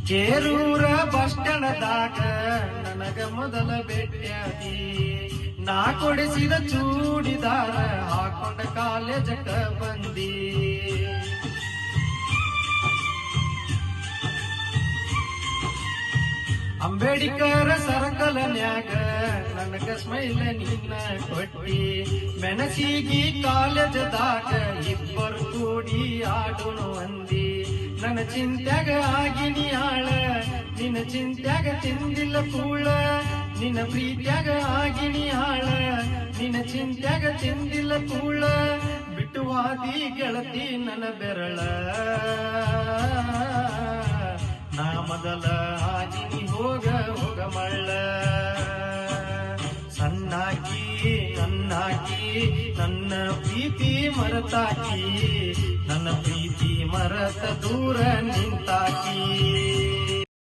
ಕೇರೂರ bus ಸ್ಟ್ಯಾಂಡದಾಗ ನನಗ ಮೊದಲ ಭೇಟಿಯಾದಿ. ನಾ ಕೊಡಿಸಿದ ಚೂಡಿದಾರ ಹಾಕೊಂಡ ಕಾಲೇಜಕ್ಕ ಬಂದಿ. ಅಂಬೇಡ್ಕರ್ ಸರ್ಕಲ್ನ್ಯಾಗ ನನಗ ಸ್ಮೈಲ್ ನಿನ್ನ ಕೊಟ್ಟಿ. ಮೆಣಸಿಗಿ ಕಾಲೇಜದಾಗ ಇಬ್ಬರು ಕೂಡಿ ಆಡುನು ಅಂದಿ. ನನ್ನ ಚಿಂತ್ಯಾಗ ಆಗಿನಿ ಆಳ, ನಿನ್ನ ಚಿಂತ್ಯಾಗ ತಿಂದಿಲ್ಲ ಕೂಳ. ನಿನ್ನ ಪ್ರೀತ್ಯಾಗ ಆಗಿನಿ ಆಳ, ನಿನ್ನ ಚಿಂತ್ಯಾಗ ತಿಂದಿಲ್ಲ ಕೂಳ. ಬಿಟ್ಟುವಾದಿ ಗೆಳತಿ ನನ್ನ ಬೆರಳ, ನಾ ಮೊದಲ ಆಗಿನಿ ಹೋಗ ಹೋಗ ಮಳ್ಳ. ಸಣ್ಣಾಕಿ ನನ್ನಾಕಿ ನನ್ನ ಪ್ರೀತಿ ಮರತಾಕಿ, ನನ್ನ ಪ್ರೀತಿ ಮರತ ದೂರ ನಿಂತಾಕಿ.